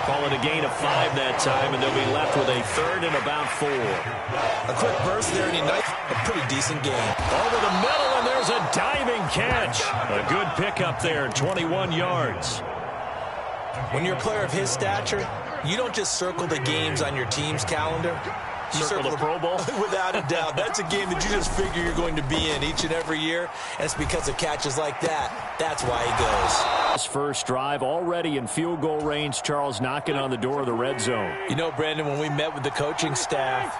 Call it a gain of 5 that time, and they'll be left with a 3rd and about 4. A quick burst there, and he knifed a pretty decent game. Over the middle, and there's a diving catch. A good pickup there, 21 yards. When you're a player of his stature, you don't just circle the games on your team's calendar. You circle the Pro Bowl? Without a doubt. That's a game that you just figure you're going to be in each and every year, and it's because of catches like that. That's why he goes. His first drive already in field goal range. Charles knocking on the door of the red zone. You know, Brandon, when we met with the coaching staff,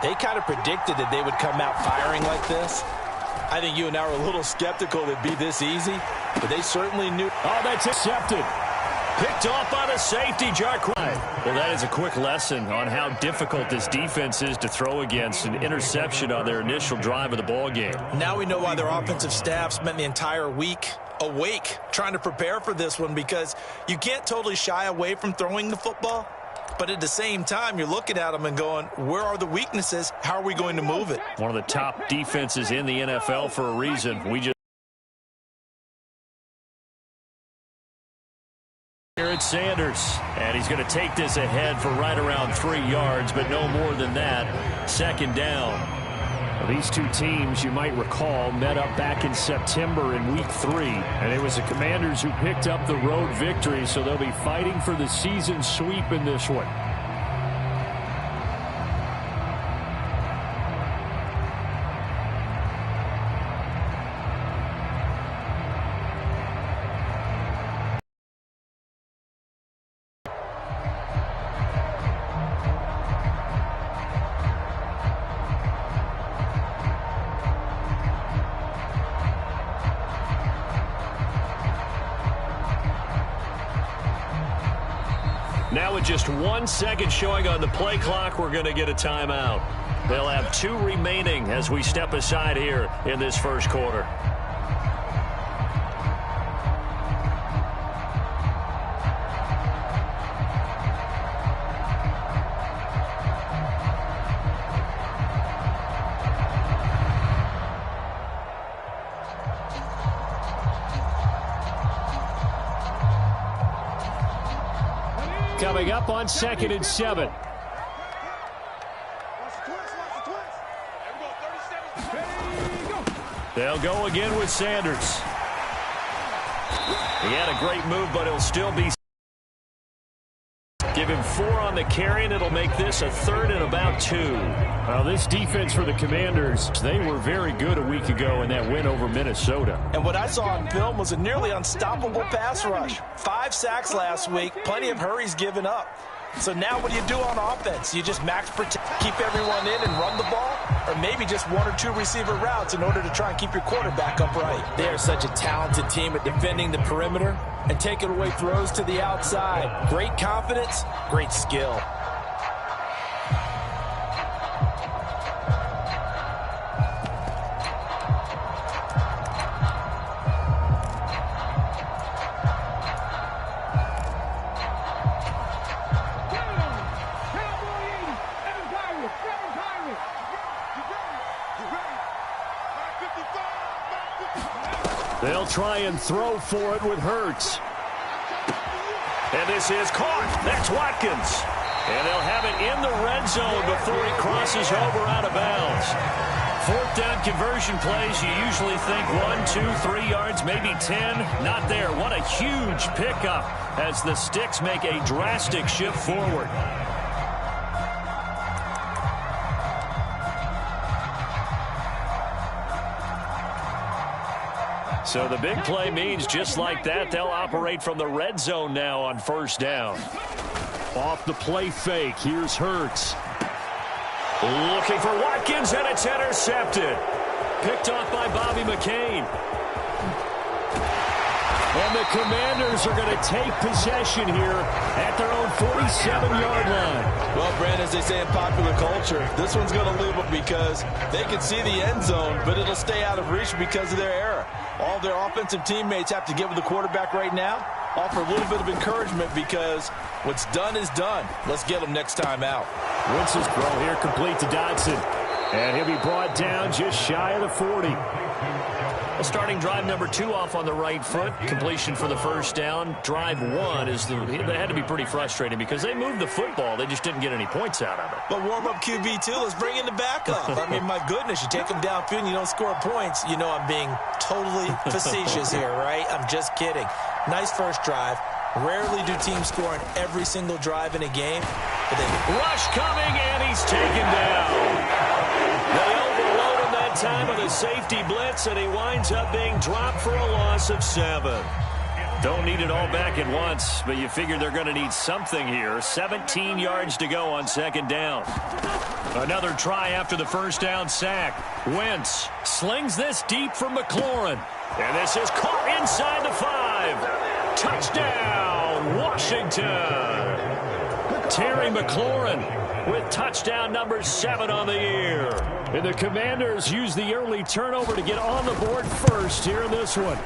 they kind of predicted that they would come out firing like this. I think you and I were a little skeptical it'd be this easy, but they certainly knew. Oh, that's accepted. Picked off by the safety, Jarquin. Well, that is a quick lesson on how difficult this defense is to throw against. An interception on their initial drive of the ball game. Now we know why their offensive staff spent the entire week awake trying to prepare for this one, because you can't totally shy away from throwing the football, but at the same time, you're looking at them and going, where are the weaknesses? How are we going to move it? One of the top defenses in the NFL for a reason. Here it's Sanders, and he's going to take this ahead for right around 3 yards, but no more than that. 2nd down. Well, these two teams, you might recall, met up back in September in Week 3, and it was the Commanders who picked up the road victory, so they'll be fighting for the season sweep in this one. Now with just 1 second showing on the play clock, we're going to get a timeout. They'll have 2 remaining as we step aside here in this first quarter. Coming up on 2nd and 7. They'll go again with Sanders. He had a great move, but he'll still be. Give him 4 on the carry, and it'll make this a 3rd and about 2. Well, this defense for the Commanders, they were very good a week ago in that win over Minnesota. And what I saw on film was a nearly unstoppable pass rush. 5 sacks last week, plenty of hurries given up. So now what do you do on offense? You just max protect, keep everyone in and run the ball? Or maybe just 1 or 2 receiver routes in order to try and keep your quarterback upright? They are such a talented team at defending the perimeter and taking away throws to the outside. Great confidence, great skill. They'll try and throw for it with Hurts. And this is caught. That's Watkins. And they'll have it in the red zone before he crosses over out of bounds. 4th down conversion plays, you usually think 1, 2, 3 yards, maybe 10. Not there. What a huge pickup as the Sticks make a drastic shift forward. So the big play means just like that, they'll operate from the red zone now on 1st down. Off the play fake, here's Hurts. Looking for Watkins, and it's intercepted. Picked off by Bobby McCain. And the Commanders are going to take possession here at their own 47-yard line. Well, Brandon, as they say in popular culture, this one's going to leave them because they can see the end zone, but it'll stay out of reach because of their error. All their offensive teammates have to get with the quarterback right now, offer a little bit of encouragement because what's done is done. Let's get them next time out. Wentz's throw here complete to Dodson. And he'll be brought down just shy of the 40. Well, starting drive number 2 off on the right foot. Completion for the first down. Drive 1 they had to be pretty frustrating because they moved the football. They just didn't get any points out of it. But warm-up QB2, let's bring in the backup. I mean, my goodness, you take them downfield and you don't score points. You know I'm being totally facetious here, right? I'm just kidding. Nice first drive. Rarely do teams score on every single drive in a game. But rush coming, and he's taken down. They overload him that time with a safety blitz, and he winds up being dropped for a loss of 7. Don't need it all back at once, but you figure they're going to need something here. 17 yards to go on second down. Another try after the first down sack. Wentz slings this deep for McLaurin. And this is caught inside the 5. Touchdown, Washington. Terry McLaurin with touchdown number 7 on the year. And the Commanders use the early turnover to get on the board first here in this one.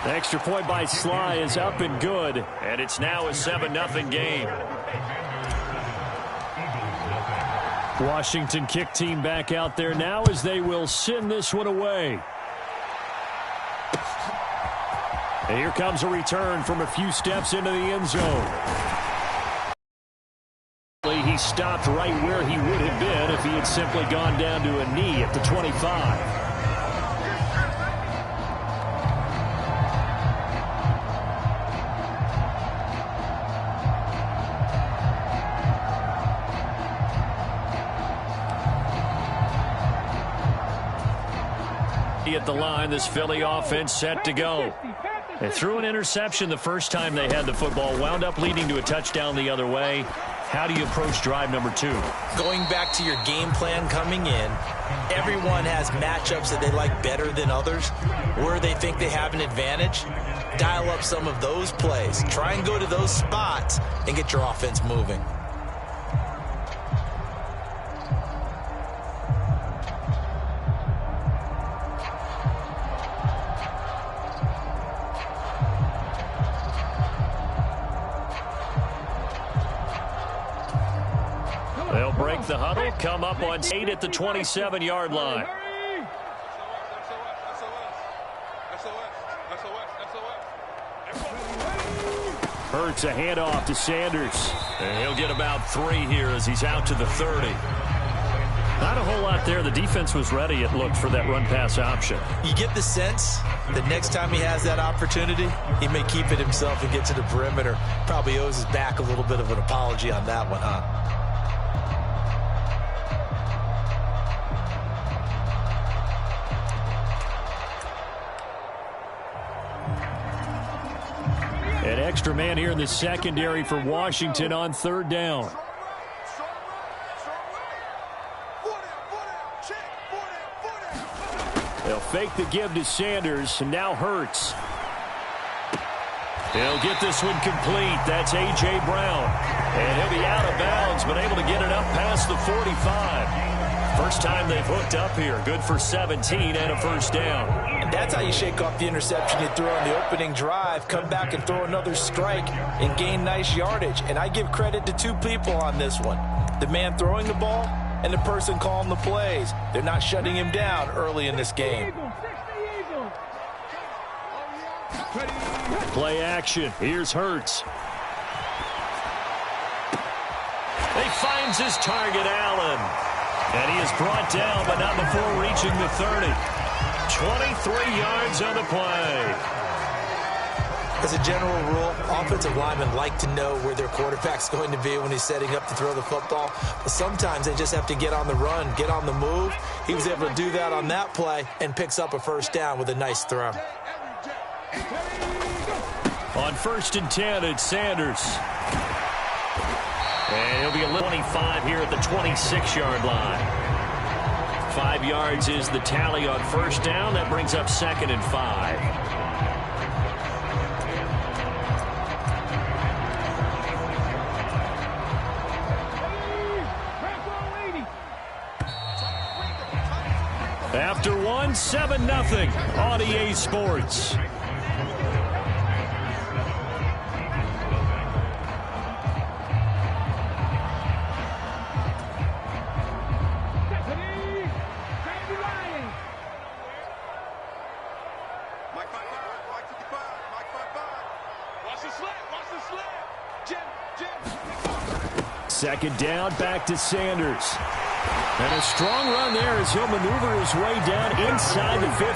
The extra point by Sly is up and good, and it's now a 7-0 game. Washington kick team back out there now as they will send this one away. And here comes a return from a few steps into the end zone. He stopped right where he would have been if he had simply gone down to a knee at the 25. At the line, this Philly offense set to go. They threw an interception the first time they had the football, wound up leading to a touchdown the other way. How do you approach drive number 2? Going back to your game plan coming in, everyone has matchups that they like better than others, where they think they have an advantage. Dial up some of those plays. Try and go to those spots and get your offense moving. They'll break the huddle, come up on 8 at the 27-yard line. Hurts a handoff to Sanders. And he'll get about 3 here as he's out to the 30. Not a whole lot there. The defense was ready, it looked, for that run-pass option. You get the sense that next time he has that opportunity, he may keep it himself and get to the perimeter. Probably owes his back a little bit of an apology on that one, huh? An extra man here in the secondary for Washington on third down. They'll fake the give to Sanders, and now Hurts. He'll get this one complete. That's A.J. Brown. And he'll be out of bounds, but able to get it up past the 45. First time they've hooked up here. Good for 17 and a first down. And that's how you shake off the interception you threw on the opening drive. Come back and throw another strike and gain nice yardage. And I give credit to 2 people on this one. The man throwing the ball and the person calling the plays. They're not shutting him down early in this game. Play action. Here's Hurts. He finds his target, Allen. And he is brought down, but not before reaching the 30. 23 yards on the play. As a general rule, offensive linemen like to know where their quarterback's going to be when he's setting up to throw the football. But sometimes they just have to get on the run, get on the move. He was able to do that on that play and picks up a first down with a nice throw. On 1st and 10, it's Sanders. And he'll be a 25 here at the 26-yard line. 5 yards is the tally on first down. That brings up 2nd and 5. After one, 7-0 on EA Sports. Second down, back to Sanders. And a strong run there as he'll maneuver his way down inside the 15.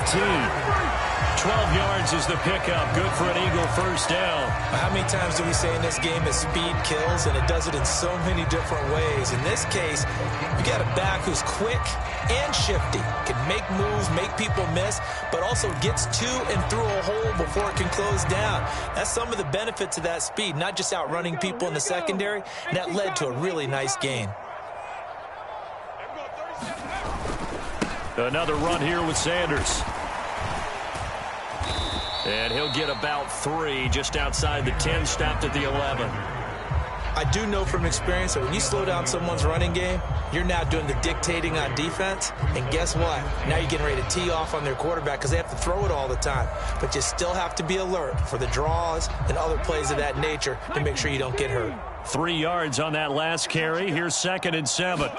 12 yards is the pickup. Good for an Eagle first down. How many times do we say in this game that speed kills, and it does it in so many different ways? In this case, you got a back who's quick and shifty, can make moves, make people miss, but also gets to and through a hole before it can close down. That's some of the benefits of that speed, not just outrunning people in the secondary, and that led to a really nice gain. Another run here with Sanders. And he'll get about 3 just outside the 10, stopped at the 11. I do know from experience that when you slow down someone's running game, you're now doing the dictating on defense. And guess what? Now you're getting ready to tee off on their quarterback because they have to throw it all the time. But you still have to be alert for the draws and other plays of that nature to make sure you don't get hurt. 3 yards on that last carry. Here's 2nd and 7.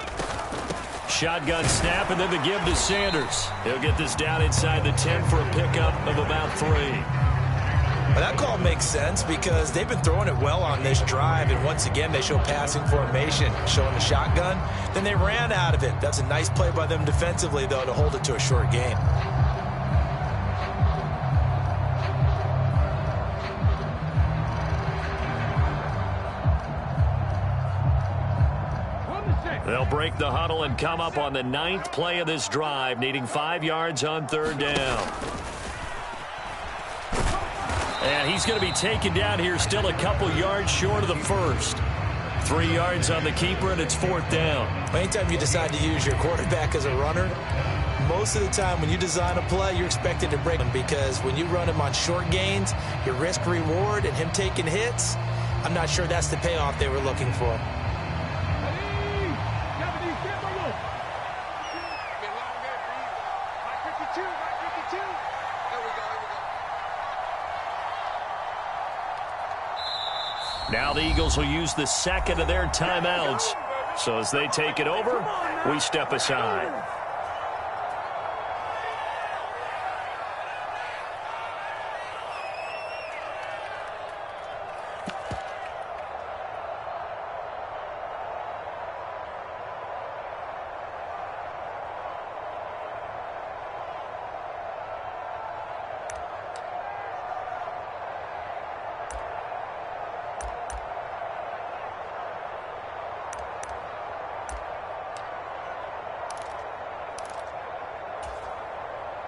Shotgun snap, and then the give to Sanders. He'll get this down inside the 10 for a pickup of about 3. Well, that call makes sense because they've been throwing it well on this drive, and once again they show passing formation, showing the shotgun. Then they ran out of it. That's a nice play by them defensively, though, to hold it to a short gain. They'll break the huddle and come up on the 9th play of this drive, needing 5 yards on 3rd down. And he's going to be taken down here, still a couple yards short of the first. 3 yards on the keeper, and it's 4th down. Anytime you decide to use your quarterback as a runner, most of the time when you design a play, you're expected to break him because when you run him on short gains, your risk-reward and him taking hits, I'm not sure that's the payoff they were looking for. Now the Eagles will use the 2nd of their timeouts. So as they take it over, we step aside.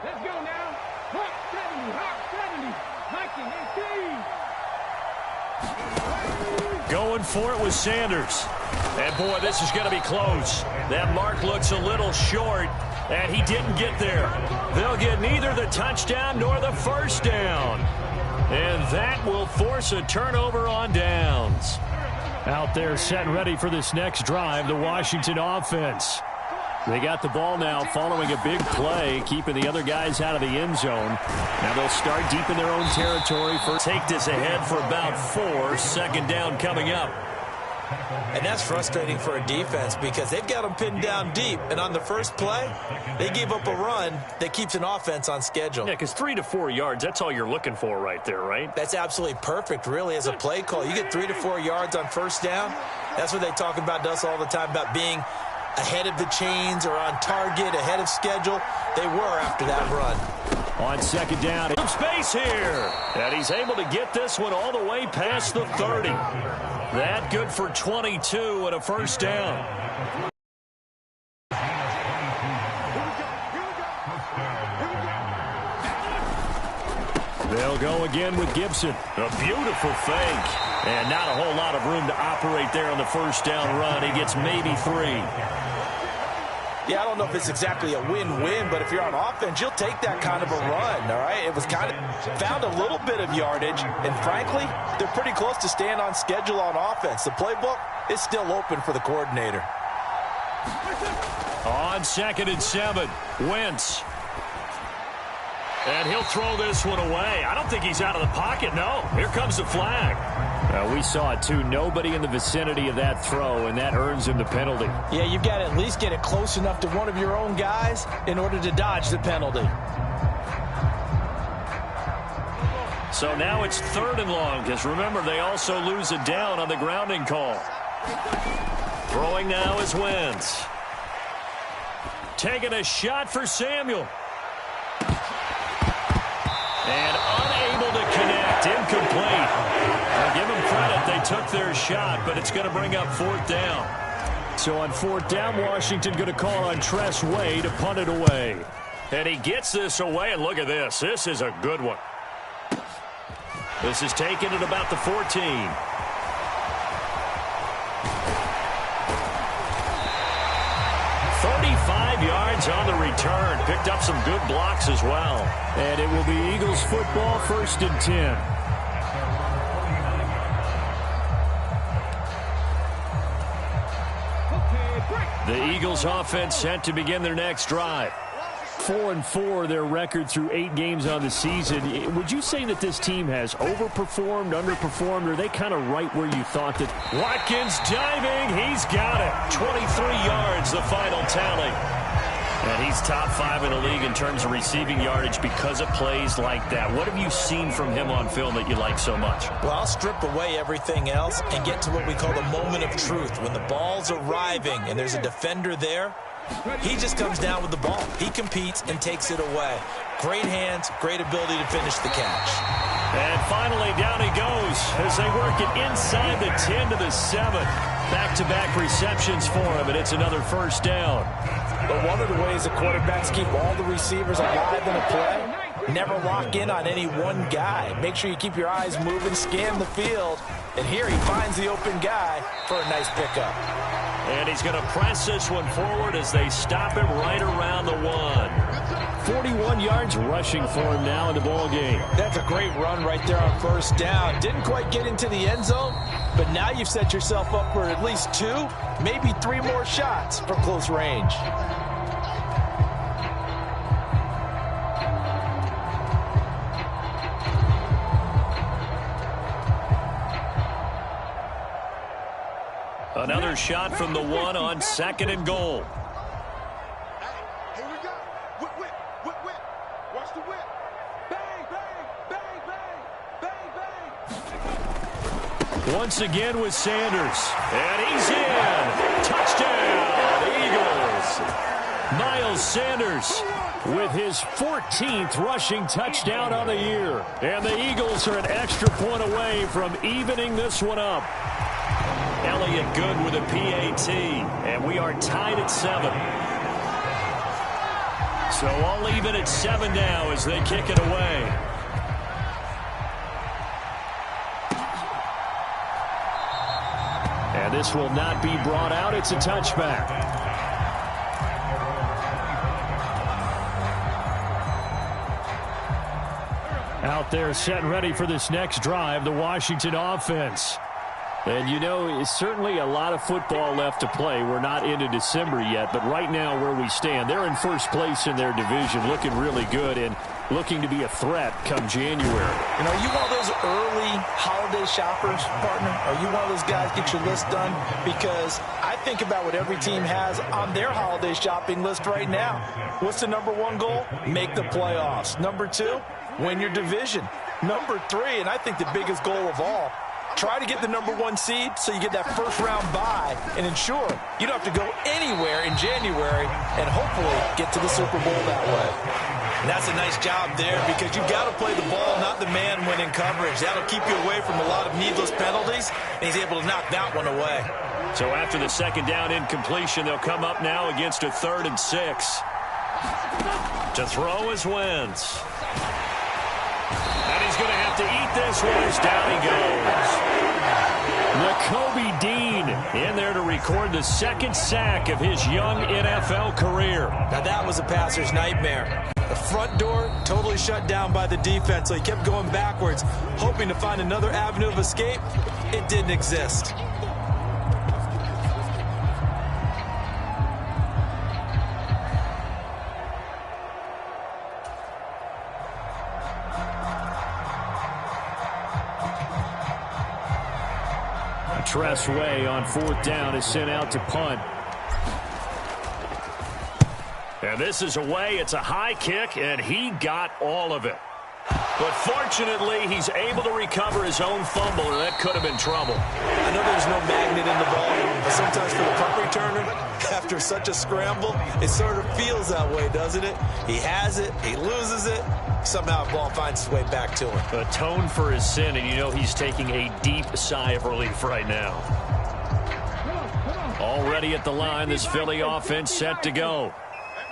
Let's go now. Hot 70, 18. Going for it with Sanders. And, boy, this is going to be close. That mark looks a little short, and he didn't get there. They'll get neither the touchdown nor the first down. And that will force a turnover on downs. Out there set and ready for this next drive, the Washington offense. They got the ball now following a big play, keeping the other guys out of the end zone. Now they'll start deep in their own territory. Take this ahead for about 4. 2nd down coming up. And that's frustrating for a defense because they've got them pinned down deep. And on the first play, they gave up a run that keeps an offense on schedule. Yeah, because 3 to 4 yards, that's all you're looking for right there, right? That's absolutely perfect, really, as a play call. You get 3 to 4 yards on first down. That's what they talk about to us all the time, about being ahead of the chains or on target, ahead of schedule. They were after that run. On 2nd down, some space here. And he's able to get this one all the way past the 30. That good for 22 and a first down. They'll go again with Gibson. A beautiful fake. And not a whole lot of room to operate there on the first down run. He gets maybe 3. Yeah, I don't know if it's exactly a win-win, but if you're on offense, you'll take that kind of a run, all right? It was kind of found a little bit of yardage, and frankly, they're pretty close to staying on schedule on offense. The playbook is still open for the coordinator. On 2nd and 7, Wentz. And he'll throw this one away. I don't think he's out of the pocket, no. Here comes the flag. We saw it, too. Nobody in the vicinity of that throw, and that earns him the penalty. Yeah, you've got to at least get it close enough to one of your own guys in order to dodge the penalty. So now it's 3rd and long, because remember, they also lose a down on the grounding call. Throwing now is Wentz. Taking a shot for Samuel. And unable to connect. Incomplete. I'll give them credit. They took their shot, but it's going to bring up 4th down. So on 4th down, Washington going to call on Tress Way to punt it away. And he gets this away, and look at this. This is a good one. This is taken at about the 14. 35 yards on the return. Picked up some good blocks as well. And it will be Eagles football, 1st and 10. The Eagles offense set to begin their next drive. 4-4 their record through 8 games on the season. Would you say that this team has overperformed, underperformed, or are they kind of right where you thought that? Watkins diving. He's got it. 23 yards, the final tally. And he's top 5 in the league in terms of receiving yardage because of plays like that. What have you seen from him on film that you like so much? Well, I'll strip away everything else and get to what we call the moment of truth. When the ball's arriving and there's a defender there, he just comes down with the ball. He competes and takes it away. Great hands, great ability to finish the catch. And finally, down he goes as they work it inside the 10 to the 7. Back-to-back receptions for him, and it's another 1st down. But one of the ways the quarterbacks keep all the receivers alive in a play, never lock in on any one guy. Make sure you keep your eyes moving, scan the field. And here he finds the open guy for a nice pickup. And he's going to press this one forward as they stop him right around the 1. 41 yards rushing for him now in the ball game. That's a great run right there on 1st down. Didn't quite get into the end zone, but now you've set yourself up for at least 2, maybe 3 more shots from close range. Another shot from the 1 on 2nd and goal. Hey, here we go. Whip, whip, whip, whip. Watch the whip. Bang, bang, bang, bang, bang. Once again with Sanders. And he's in. Touchdown, Eagles. Miles Sanders with his 14th rushing touchdown on the year. And the Eagles are an extra point away from evening this one up. Elliott good with a PAT, and we are tied at 7. So all even at 7 now as they kick it away. And this will not be brought out. It's a touchback. Out there set and ready for this next drive, the Washington offense. And, you know, it's certainly a lot of football left to play. We're not into December yet, but right now where we stand, they're in 1st place in their division, looking really good and looking to be a threat come January. You know, are you one of those early holiday shoppers, partner? Are you one of those guys get your list done? Because I think about what every team has on their holiday shopping list right now. What's the number 1 goal? Make the playoffs. Number 2, win your division. Number 3, and I think the biggest goal of all, try to get the number 1 seed so you get that 1st round bye and ensure you don't have to go anywhere in January and hopefully get to the Super Bowl that way. And that's a nice job there because you've got to play the ball, not the man when in coverage. That'll keep you away from a lot of needless penalties, and he's able to knock that one away. So after the 2nd down incompletion, they'll come up now against a 3rd and 6. To throw is Wentz. And he's going to have to eat this one as down he goes. Nakobe Dean in there to record the 2nd sack of his young NFL career. Now that was a passer's nightmare. The front door totally shut down by the defense, so he kept going backwards, hoping to find another avenue of escape. It didn't exist. Tress Way on 4th down is sent out to punt. And this is away. It's a high kick, and he got all of it. But fortunately, he's able to recover his own fumble, and that could have been trouble. I know there's no magnet in the ball, but sometimes for the punt returner, after such a scramble, it sort of feels that way, doesn't it? He has it, he loses it, somehow the ball finds its way back to him. Atone for his sin, and you know he's taking a deep sigh of relief right now. Already at the line, this Philly offense set to go.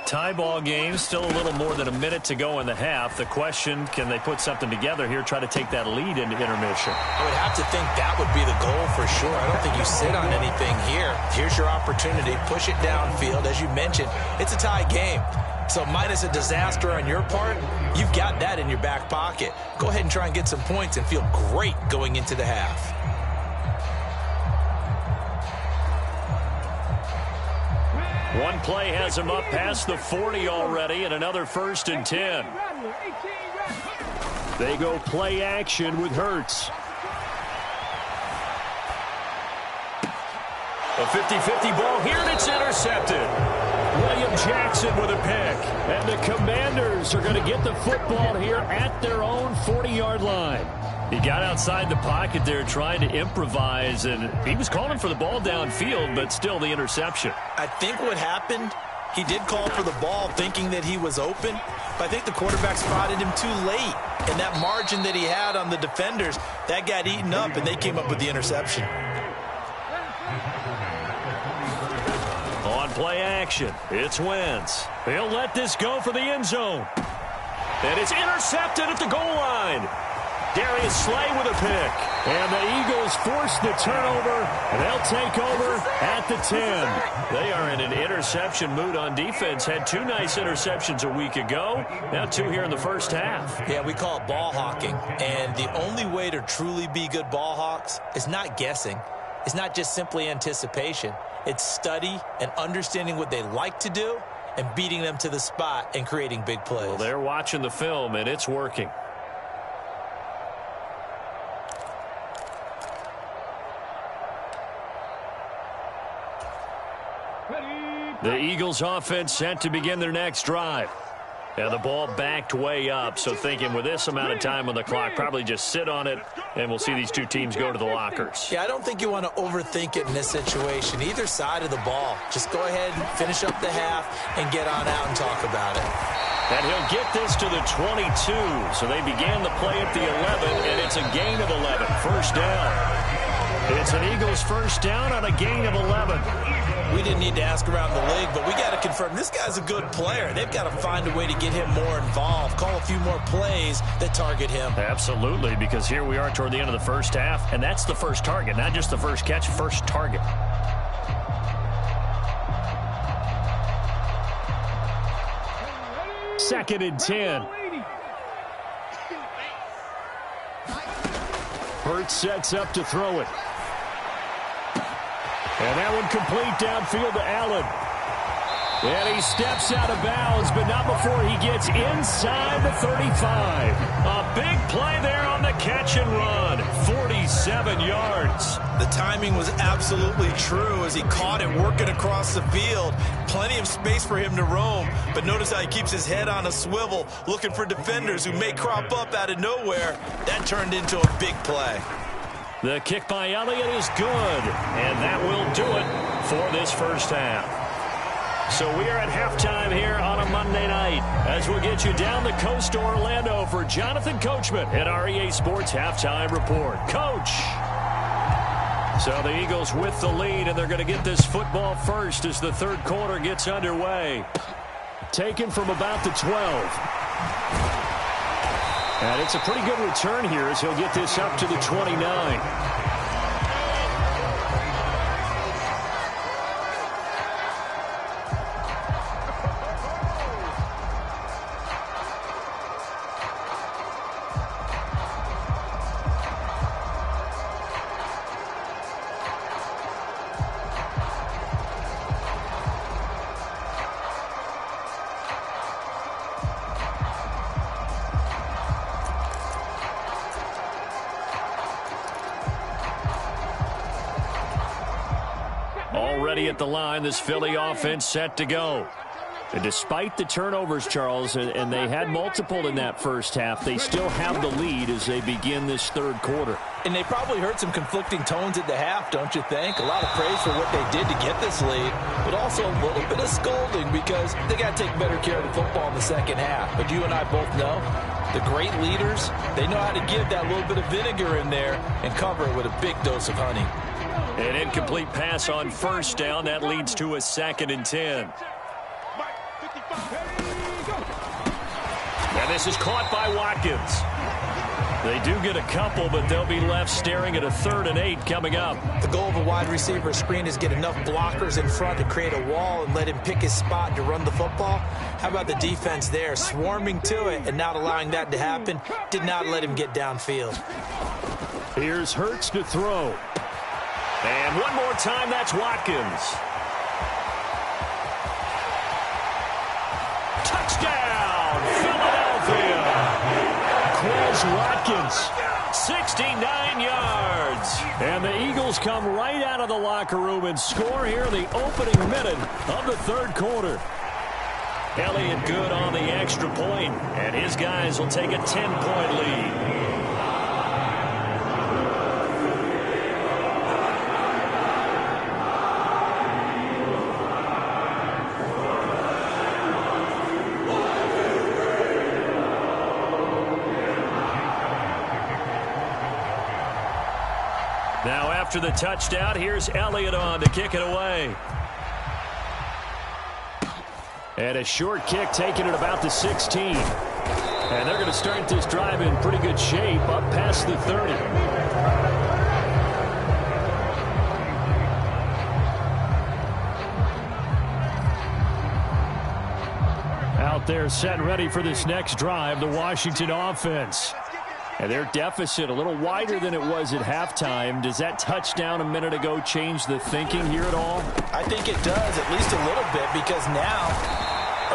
Tie ball game, still a little more than a minute to go in the half. The question, can they put something together here, try to take that lead into intermission? I would have to think that would be the goal for sure. I don't think you sit on anything here. Here's your opportunity. Push it downfield. As you mentioned, it's a tie game. So minus a disaster on your part, you've got that in your back pocket. Go ahead and try and get some points and feel great going into the half. One play has him up past the 40 already, and another 1st and 10. They go play action with Hurts. A 50-50 ball here, and it's intercepted. William Jackson with a pick. And the Commanders are going to get the football here at their own 40-yard line. He got outside the pocket there trying to improvise, and he was calling for the ball downfield, but still the interception. I think what happened, he did call for the ball thinking that he was open, but I think the quarterback spotted him too late. And that margin that he had on the defenders, that got eaten up, and they came up with the interception. On play action, it's Wentz. He'll let this go for the end zone. And it's intercepted at the goal line. Darius Slay with a pick. And the Eagles force the turnover. They'll take over at the 10. They are in an interception mood on defense. Had 2 nice interceptions a week ago. Now 2 here in the first half. Yeah, we call it ball hawking. And the only way to truly be good ball hawks is not guessing. It's not just simply anticipation. It's study and understanding what they like to do and beating them to the spot and creating big plays. Well, they're watching the film, and it's working. The Eagles offense set to begin their next drive. And the ball backed way up, so thinking with this amount of time on the clock, probably just sit on it, and we'll see these two teams go to the lockers. Yeah, I don't think you want to overthink it in this situation. Either side of the ball. Just go ahead and finish up the half and get on out and talk about it. And he'll get this to the 22. So they began the play at the 11, and it's a gain of 11. First down. It's an Eagles first down on a gain of 11. We didn't need to ask around the league, but we got to confirm this guy's a good player. They've got to find a way to get him more involved, call a few more plays that target him. Absolutely, because here we are toward the end of the first half, and that's the first target, not just the first catch, first target. Second and 10. Hurts sets up to throw it. And that one complete downfield to Allen. And he steps out of bounds, but not before he gets inside the 35. A big play there on the catch and run. 47 yards. The timing was absolutely true as he caught it working across the field. Plenty of space for him to roam, but notice how he keeps his head on a swivel, looking for defenders who may crop up out of nowhere. That turned into a big play. The kick by Elliott is good, and that will do it for this first half. So we are at halftime here on a Monday night as we'll get you down the coast to Orlando for Jonathan Coachman at our EA Sports Halftime Report. Coach! So the Eagles with the lead, and they're going to get this football first as the third quarter gets underway. Taken from about the 12. And it's a pretty good return here as he'll get this up to the 29. Already at the line, this Philly offense set to go. And despite the turnovers, Charles, and they had multiple in that first half, they still have the lead as they begin this third quarter. And they probably heard some conflicting tones at the half, don't you think? A lot of praise for what they did to get this lead, but also a little bit of scolding because they got to take better care of the football in the second half. But you and I both know the great leaders, they know how to give that little bit of vinegar in there and cover it with a big dose of honey. An incomplete pass on first down. That leads to a 2nd and 10. And this is caught by Watkins. They do get a couple, but they'll be left staring at a 3rd and 8 coming up. The goal of a wide receiver screen is get enough blockers in front to create a wall and let him pick his spot to run the football. How about the defense there, swarming to it and not allowing that to happen? Did not let him get downfield. Here's Hurts to throw. And one more time, that's Watkins. Touchdown, Philadelphia. Quez Watkins, 69 yards. And the Eagles come right out of the locker room and score here in the opening minute of the third quarter. Elliott good on the extra point, and his guys will take a 10-point lead. Now after the touchdown, here's Elliott on to kick it away. And a short kick taken at about the 16. And they're going to start this drive in pretty good shape up past the 30. Out there set and ready for this next drive, the Washington offense. And their deficit a little wider than it was at halftime. Does that touchdown a minute ago change the thinking here at all? I think it does, at least a little bit, because now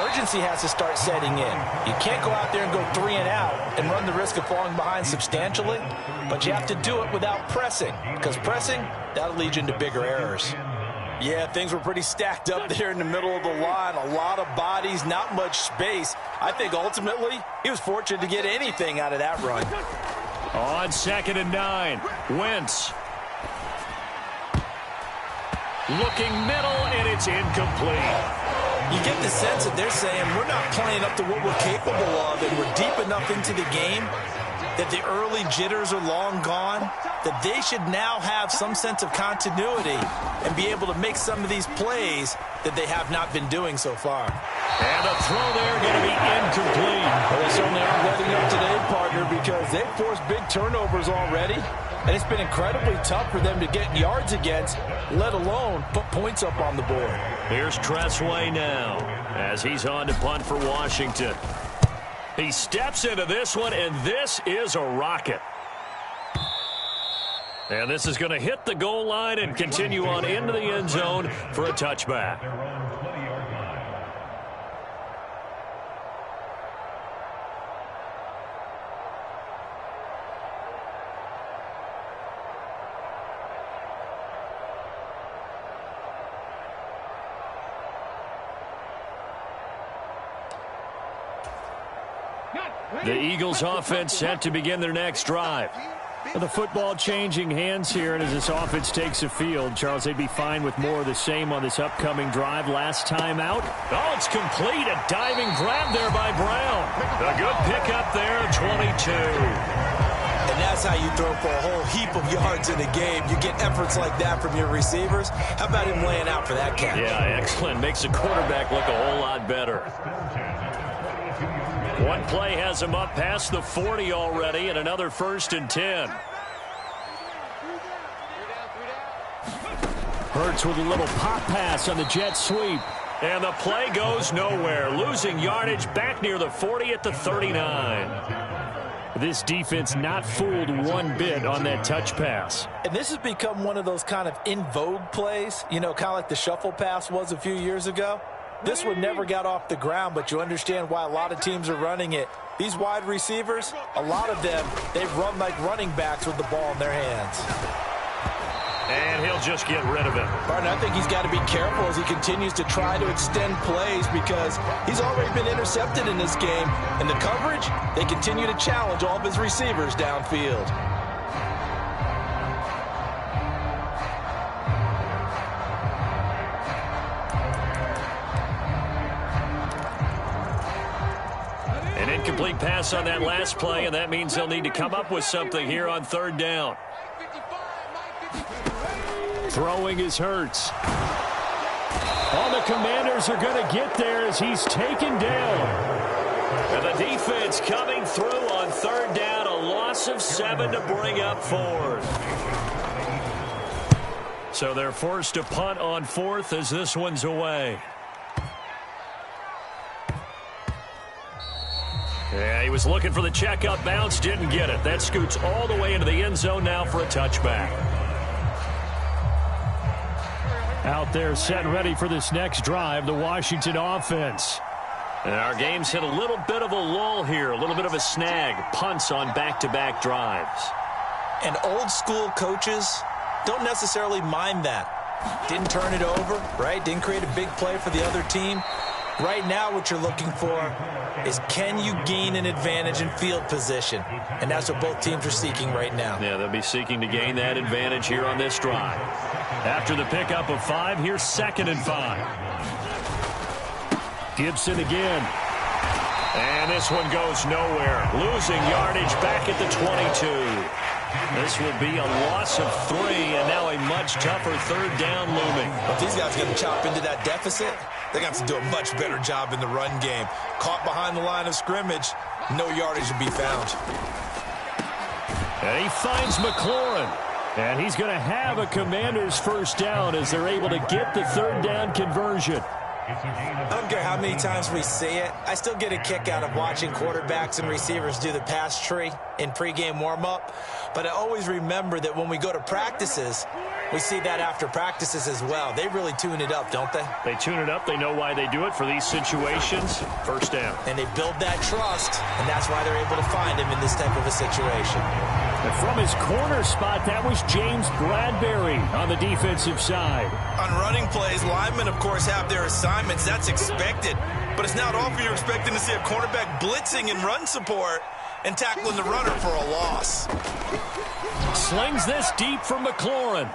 urgency has to start setting in. You can't go out there and go 3 and out and run the risk of falling behind substantially, but you have to do it without pressing, because pressing, that'll lead you into bigger errors. Yeah, things were pretty stacked up there in the middle of the line. A lot of bodies, not much space. I think ultimately he was fortunate to get anything out of that run. On 2nd and 9, Wentz. Looking middle, and it's incomplete. You get the sense that they're saying we're not playing up to what we're capable of, and we're deep enough into the game that the early jitters are long gone, that they should now have some sense of continuity and be able to make some of these plays that they have not been doing so far. And the throw there going to be incomplete. Well, they certainly aren't letting up today, partner, because they've forced big turnovers already, and it's been incredibly tough for them to get yards against, let alone put points up on the board. Here's Tressway now as he's on to punt for Washington. He steps into this one, and this is a rocket. And this is going to hit the goal line and continue on into the end zone for a touchback. The Eagles offense set to begin their next drive. The football changing hands here, and as this offense takes the field, Charles, they'd be fine with more of the same on this upcoming drive. Last time out. Oh, it's complete. A diving grab there by Brown. A good pickup there, 22. And that's how you throw for a whole heap of yards in a game. You get efforts like that from your receivers. How about him laying out for that catch? Yeah, excellent. Makes the quarterback look a whole lot better. One play has him up past the 40 already, and another 1st and 10. Hurts with a little pop pass on the jet sweep. And the play goes nowhere. Losing yardage back near the 40 at the 39. This defense not fooled one bit on that touch pass. And this has become one of those kind of in vogue plays, you know, kind of like the shuffle pass was a few years ago. This one never got off the ground, but you understand why a lot of teams are running it. These wide receivers, a lot of them, they've run like running backs with the ball in their hands. And he'll just get rid of it. Partner, I think he's got to be careful as he continues to try to extend plays because he's already been intercepted in this game. And the coverage, they continue to challenge all of his receivers downfield. An incomplete pass on that last play, and that means they'll need to come up with something here on third down. Throwing is Hurts. All the Commanders are going to get there as he's taken down. And the defense coming through on third down. A loss of 7 to bring up fourth. So they're forced to punt on fourth as this one's away. Yeah, he was looking for the checkup bounce, didn't get it. That scoots all the way into the end zone now for a touchback. Out there set and ready for this next drive, the Washington offense. And our game's hit a little bit of a lull here, a little bit of a snag. Punts on back-to-back drives. And old school coaches don't necessarily mind that. Didn't turn it over, right? Didn't create a big play for the other team. Right now what you're looking for is can you gain an advantage in field position? And that's what both teams are seeking right now. Yeah, they'll be seeking to gain that advantage here on this drive. After the pickup of 5, here's 2nd and 5. Gibson again. And this one goes nowhere. Losing yardage back at the 22. This will be a loss of 3, and now a much tougher third down looming. If these guys are going to chop into that deficit, they're going to have to do a much better job in the run game. Caught behind the line of scrimmage, no yardage to be found. And he finds McLaurin. And he's going to have a Commanders first down as they're able to get the third down conversion. I don't care how many times we see it. I still get a kick out of watching quarterbacks and receivers do the pass tree in pregame warm-up. But I always remember that when we go to practices, we see that after practices as well. They really tune it up, don't they? They tune it up. They know why they do it for these situations. First down. And they build that trust, and that's why they're able to find him in this type of a situation. And from his corner spot, that was James Bradbury on the defensive side. On running plays, linemen, of course, have their assignments. That's expected. But it's not often you're expecting to see a cornerback blitzing in run support and tackling the runner for a loss. Slings this deep for McLaurin.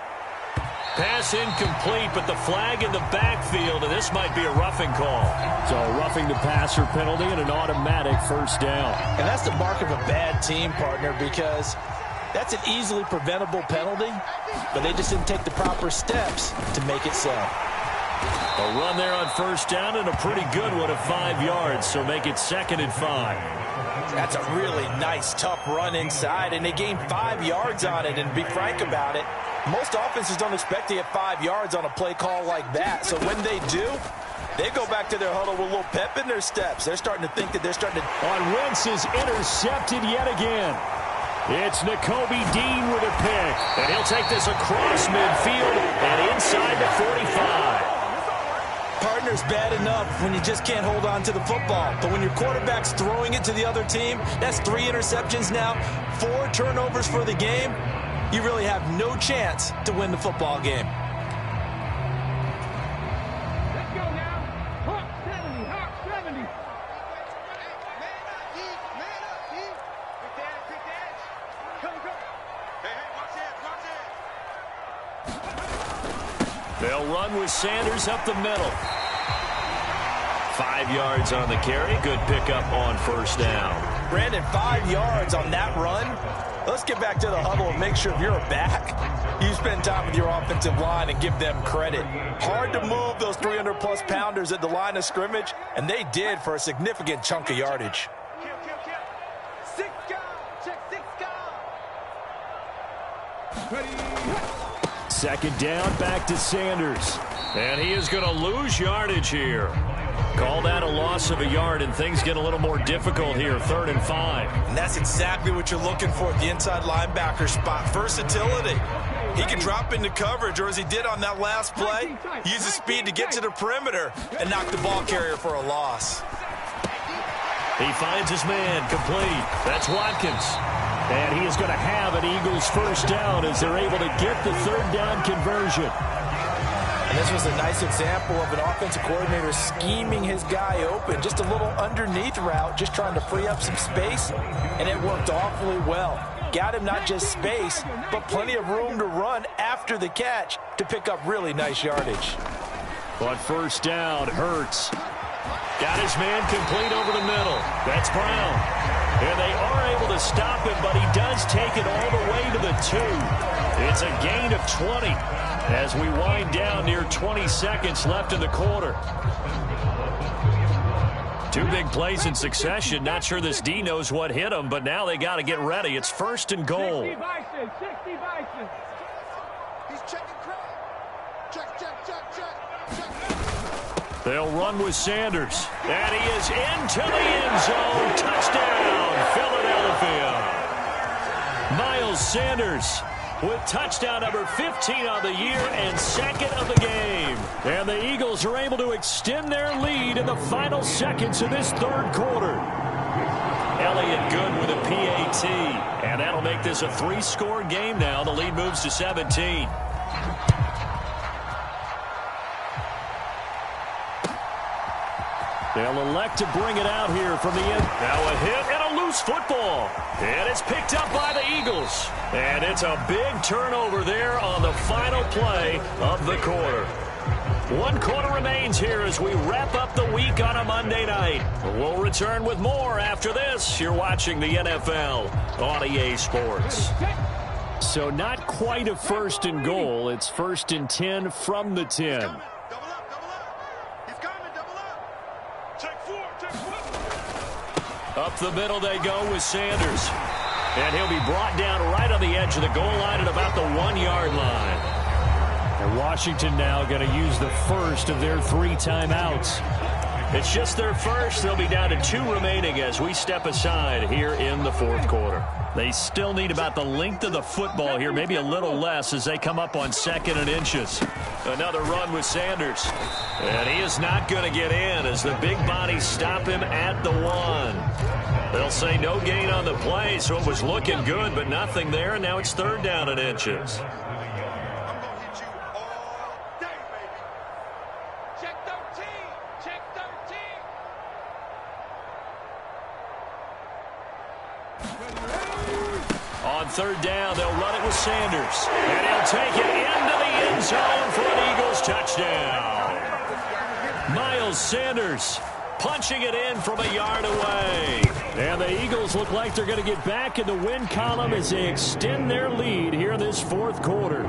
Pass incomplete, but the flag in the backfield, and this might be a roughing call. So a roughing the passer penalty and an automatic first down. And that's the mark of a bad team, partner, because that's an easily preventable penalty, but they just didn't take the proper steps to make it so. A run there on first down and a pretty good one of 5 yards, so make it 2nd and 5. That's a really nice, tough run inside, and they gained 5 yards on it. And to be frank about it, most offenses don't expect to get 5 yards on a play call like that. So when they do, they go back to their huddle with a little pep in their steps. They're starting to think that they're starting to... On Wentz is intercepted yet again. It's Nakobe Dean with a pick. And he'll take this across midfield and inside the 45. Partner's bad enough when you just can't hold on to the football. But when your quarterback's throwing it to the other team, that's 3 interceptions now, 4 turnovers for the game. You really have no chance to win the football game. Let's go now. Hawk 70, Hawk 70. Man up, D. Quick dash. Come. Hey, watch it. They'll run with Sanders up the middle. 5 yards on the carry. Good pickup on first down. Brandon, 5 yards on that run. Let's get back to the huddle and make sure if you're a back, you spend time with your offensive line and give them credit. Hard to move those 300-plus pounders at the line of scrimmage, and they did for a significant chunk of yardage. Kill. 6 guard. Check 6 guard. Ready. 2nd down, back to Sanders. And he is going to lose yardage here. Call that a loss of a yard, and things get a little more difficult here, 3rd and 5. And that's exactly what you're looking for at the inside linebacker spot. Versatility. He can drop into coverage, or as he did on that last play, use his speed to get to the perimeter and knock the ball carrier for a loss. He finds his man complete. That's Watkins. And he is going to have an Eagles first down as they're able to get the third down conversion. And this was a nice example of an offensive coordinator scheming his guy open. Just a little underneath route, just trying to free up some space, and it worked awfully well. Got him not just space, but plenty of room to run after the catch to pick up really nice yardage. But first down, Hurts. Got his man complete over the middle. That's Brown. And they are able to stop him, but he does take it all the way to the 2. It's a gain of 20 as we wind down near 20 seconds left in the quarter. 2 big plays in succession. Not sure this D knows what hit him, but now they got to get ready. It's first and goal. 60 Bison, 60 Bison. He's checking crowd. Check, check, check, check, check. They'll run with Sanders. And he is into the end zone. Touchdown, Philadelphia. Miles Sanders with touchdown number 15 on the year and second of the game. And the Eagles are able to extend their lead in the final seconds of this third quarter. Elliott good with a PAT. And that'll make this a 3-score game now. The lead moves to 17. They'll elect to bring it out here from the end. Now a hit and a loose football. And it's picked up by the Eagles. And it's a big turnover there on the final play of the quarter. 1 quarter remains here as we wrap up the week on a Monday night. We'll return with more after this. You're watching the NFL on EA Sports. So not quite a first and goal. It's first and 10 from the 10. Up the middle they go with Sanders. And he'll be brought down right on the edge of the goal line at about the 1-yard line. And Washington now going to use the first of their 3 timeouts. It's just their first. They'll be down to 2 remaining as we step aside here in the fourth quarter. They still need about the length of the football here, maybe a little less as they come up on 2nd and inches. Another run with Sanders. And he is not going to get in as the big bodies stop him at the 1. They'll say no gain on the play, so it was looking good, but nothing there, and now it's 3rd down and inches. On 3rd down, they'll run it with Sanders. And he'll take it into the end zone for an Eagles touchdown. Miles Sanders punching it in from a yard away. And the Eagles look like they're going to get back in the win column as they extend their lead here in this fourth quarter.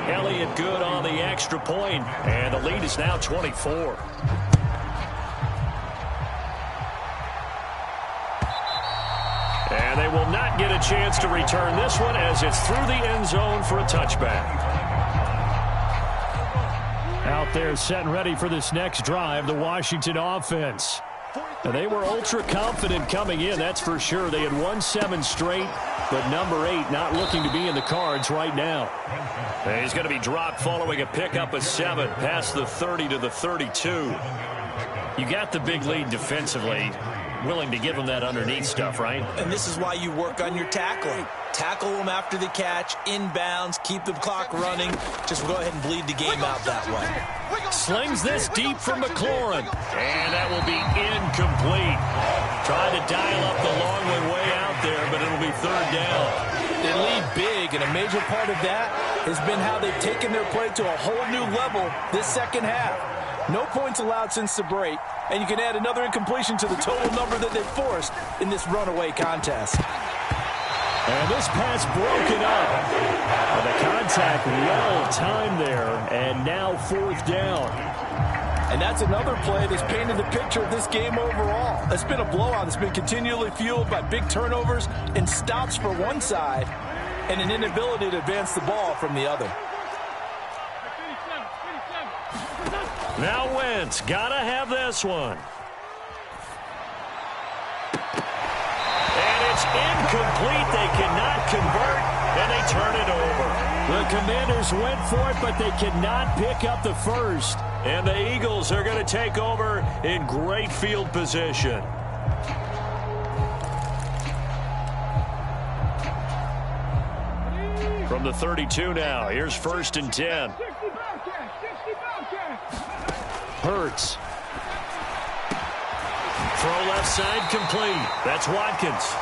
Elliott good on the extra point, and the lead is now 24. And they will not get a chance to return this one as it's through the end zone for a touchback. Out there set and ready for this next drive, the Washington offense. And they were ultra confident coming in, that's for sure. They had won 7 straight, but number 8 not looking to be in the cards right now. And he's going to be dropped following a pickup of 7 past the 30 to the 32. You got the big lead defensively. Willing to give them that underneath stuff, right? And this is why you work on your tackling. Tackle them after the catch, inbounds, keep the clock running. Just go ahead and bleed the game out that way. Slings this deep from McLaurin. And that will be incomplete. Trying to dial up the long one way out there, but it'll be 3rd down. They lead big, and a major part of that has been how they've taken their play to a whole new level this second half. No points allowed since the break, and you can add another incompletion to the total number that they've forced in this runaway contest. And this pass broken up. And the contact well timed there, and now 4th down. And that's another play that's painted the picture of this game overall. It's been a blowout that's been continually fueled by big turnovers and stops for one side and an inability to advance the ball from the other. Now Wentz, gotta have this one. And it's incomplete. They cannot convert, and they turn it over. The Commanders went for it, but they cannot pick up the first. And the Eagles are going to take over in great field position. From the 32 now, here's 1st and 10. Hurts. Throw left side complete. That's Watkins.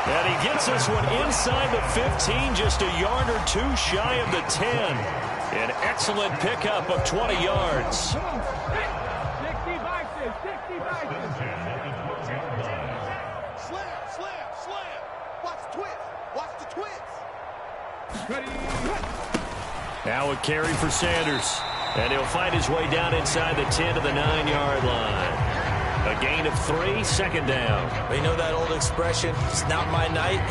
And he gets this one inside the 15, just a yard or two shy of the 10. An excellent pickup of 20 yards. Slam. Watch the twist. Now a carry for Sanders. And he'll find his way down inside the 10 to the 9-yard line. A gain of 3, 2nd down. You know that old expression, it's not my night?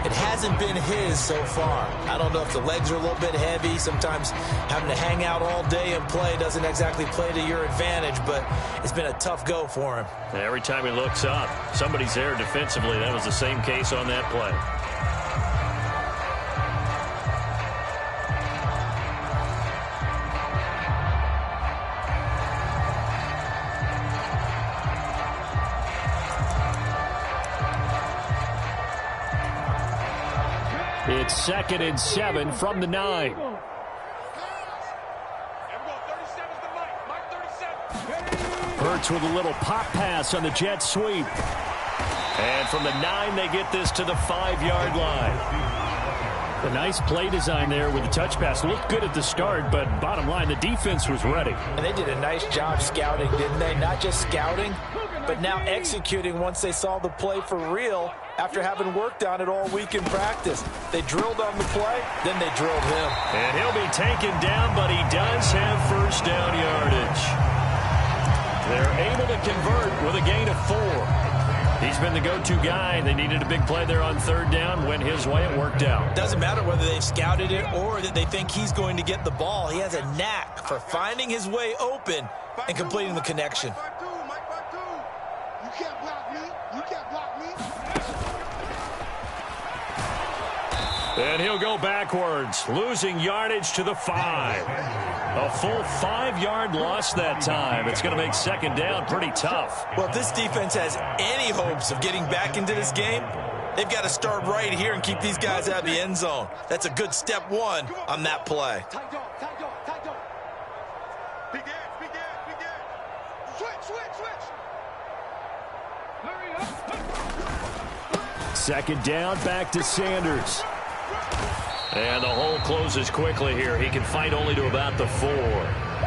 It hasn't been his so far. I don't know if the legs are a little bit heavy. Sometimes having to hang out all day and play doesn't exactly play to your advantage, but it's been a tough go for him. Every time he looks up, somebody's there defensively. That was the same case on that play. It's 2nd and 7 from the 9. Hurts with a little pop pass on the jet sweep. And from the 9, they get this to the 5-yard line. A nice play design there with the touch pass. Looked good at the start, but bottom line, the defense was ready. And they did a nice job scouting, didn't they? Not just scouting, but now executing once they saw the play for real after having worked on it all week in practice. They drilled on the play, then they drilled him. And he'll be taken down, but he does have 1st down yardage. They're able to convert with a gain of 4. He's been the go-to guy. They needed a big play there on 3rd down. Went his way. It worked out. Doesn't matter whether they've scouted it or that they think he's going to get the ball. He has a knack for finding his way open and completing the connection. You can't block me. You can't block me. And he'll go backwards, losing yardage to the 5. A full 5-yard loss that time. It's going to make 2nd down pretty tough. Well, if this defense has any hopes of getting back into this game, they've got to start right here and keep these guys out of the end zone. That's a good step 1 on that play. Tight dog. Big edge. Switch. Hurry up. 2nd down, back to Sanders. And the hole closes quickly here. He can fight only to about the 4.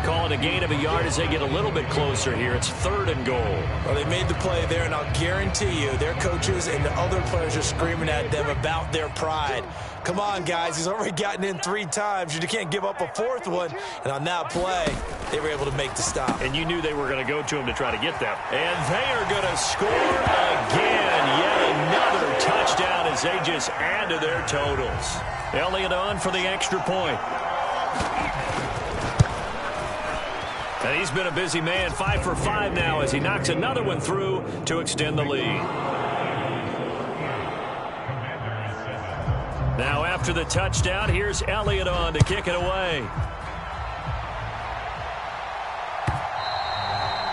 Calling a gain of a yard as they get a little bit closer here. It's 3rd and goal. Well, they made the play there, and I'll guarantee you their coaches and the other players are screaming at them about their pride. Come on, guys. He's already gotten in 3 times. You can't give up a 4th one. And on that play, they were able to make the stop. And you knew they were going to go to him to try to get them. And they are going to score again. Yet another touchdown as they just add to their totals. Elliott on for the extra point. And he's been a busy man, 5 for 5 now as he knocks another one through to extend the lead. Now after the touchdown, here's Elliott on to kick it away.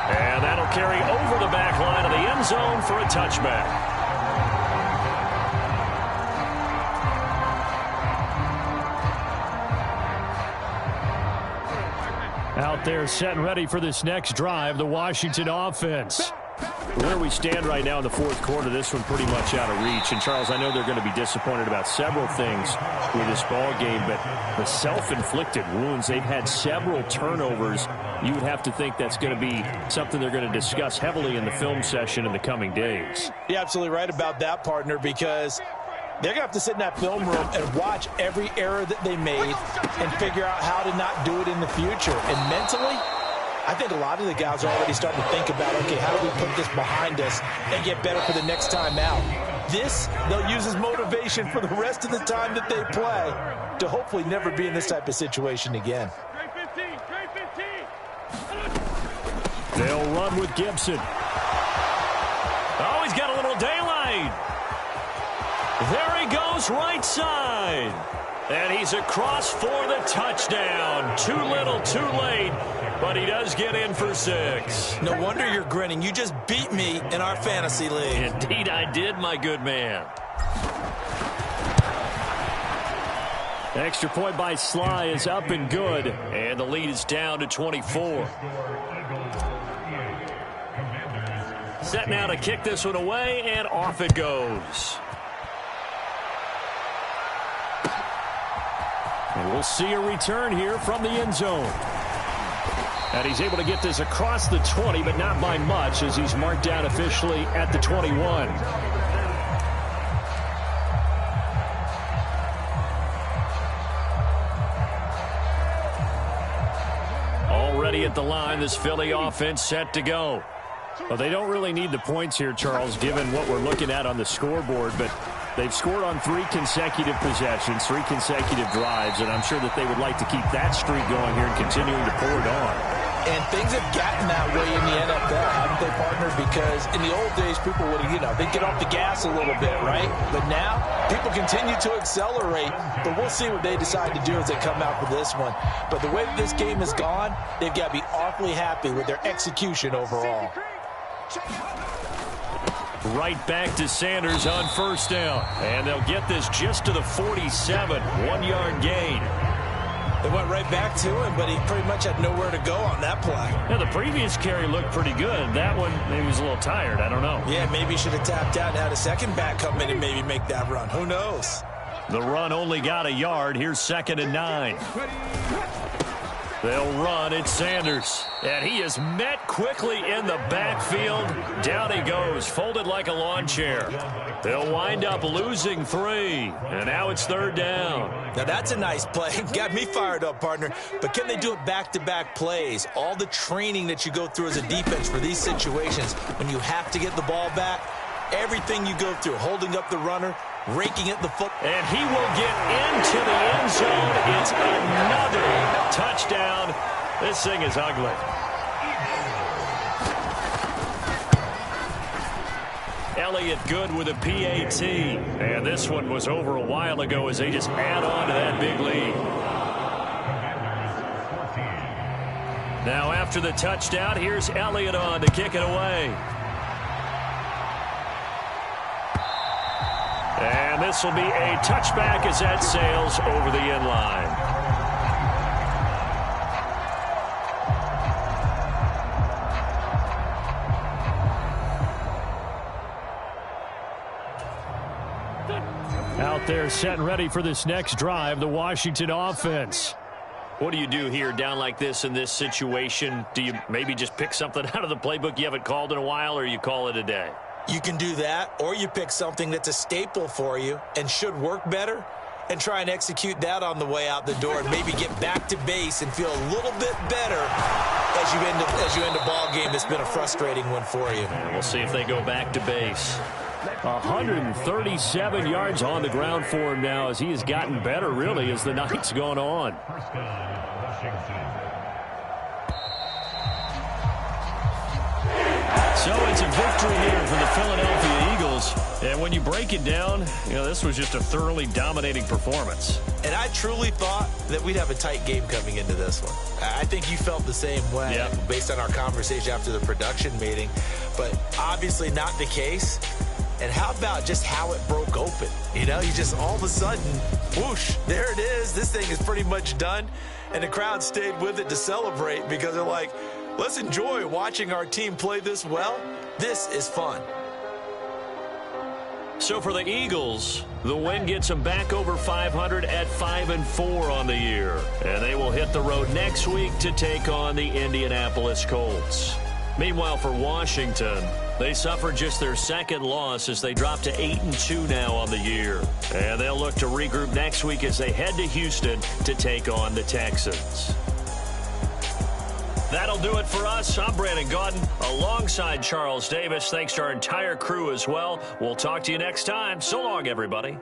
And that'll carry over the back line of the end zone for a touchback. Out there set and ready for this next drive, the Washington offense. Where we stand right now in the 4th quarter, this one pretty much out of reach. And, Charles, I know they're going to be disappointed about several things with this ball game, but the self-inflicted wounds, they've had several turnovers. You would have to think that's going to be something they're going to discuss heavily in the film session in the coming days. You're absolutely right about that, partner, because they're going to have to sit in that film room and watch every error that they made and figure out how to not do it in the future. And mentally, I think a lot of the guys are already starting to think about, okay, how do we put this behind us and get better for the next time out? This, they'll use as motivation for the rest of the time that they play to hopefully never be in this type of situation again. They'll run with Gibson. Oh, he's got a little daylight. There he goes, right side. And he's across for the touchdown. Too little, too late. But he does get in for 6. No wonder you're grinning. You just beat me in our fantasy league. Indeed I did, my good man. Extra point by Sly is up and good, and the lead is down to 24. Set now to kick this one away, and off it goes. And we'll see a return here from the end zone. And he's able to get this across the 20, but not by much, as he's marked down officially at the 21. Already at the line, this Philly offense set to go. Well, they don't really need the points here, Charles, given what we're looking at on the scoreboard, but they've scored on 3 consecutive possessions, 3 consecutive drives, and I'm sure that they would like to keep that streak going here and continuing to pour it on. And things have gotten that way in the NFL, haven't they, partner? Because in the old days, people would, they'd get off the gas a little bit, right? But now, people continue to accelerate. But we'll see what they decide to do as they come out for this one. But the way that this game has gone, they've got to be awfully happy with their execution overall. Right back to Sanders on first down. And they'll get this just to the 47, 1-yard gain. They went right back to him, but he pretty much had nowhere to go on that play. Yeah, the previous carry looked pretty good. That one, maybe he was a little tired. I don't know. Yeah, maybe he should have tapped out and had a second back come in and maybe make that run. Who knows? The run only got a yard. Here's 2nd and 9. They'll run. It's Sanders. And he is met quickly in the backfield. Down he goes, folded like a lawn chair. They'll wind up losing 3. And now it's 3rd down. Now that's a nice play. Got me fired up, partner. But can they do it back-to-back plays? All the training that you go through as a defense for these situations, when you have to get the ball back, everything you go through, holding up the runner, raking at the foot. And he will get into the end zone. It's another touchdown. This thing is ugly. Elliott good with a PAT. And this one was over a while ago as they just add on to that big lead. Now after the touchdown, here's Elliott on to kick it away. And this will be a touchback as that sails over the end line. Out there set and ready for this next drive, the Washington offense. What do you do here down like this in this situation? Do you maybe just pick something out of the playbook you haven't called in a while, or you call it a day? You can do that, or you pick something that's a staple for you and should work better and try and execute that on the way out the door and maybe get back to base and feel a little bit better as you end a ball game that's been a frustrating one for you. And we'll see if they go back to base. 137 yards on the ground for him now as he has gotten better, really, as the night's gone on. So it's a victory here for the Philadelphia Eagles. And when you break it down, this was just a thoroughly dominating performance. And I truly thought that we'd have a tight game coming into this one. I think you felt the same way based on our conversation after the production meeting. But obviously not the case. And how about just how it broke open? You just all of a sudden, whoosh, there it is. This thing is pretty much done. And the crowd stayed with it to celebrate because they're like, let's enjoy watching our team play this well. This is fun. So for the Eagles, the win gets them back over 500 at 5-4 on the year. And they will hit the road next week to take on the Indianapolis Colts. Meanwhile, for Washington, they suffered just their 2nd loss as they drop to 8-2 now on the year. And they'll look to regroup next week as they head to Houston to take on the Texans. That'll do it for us. I'm Brandon Gaudin alongside Charles Davis. Thanks to our entire crew as well. We'll talk to you next time. So long, everybody.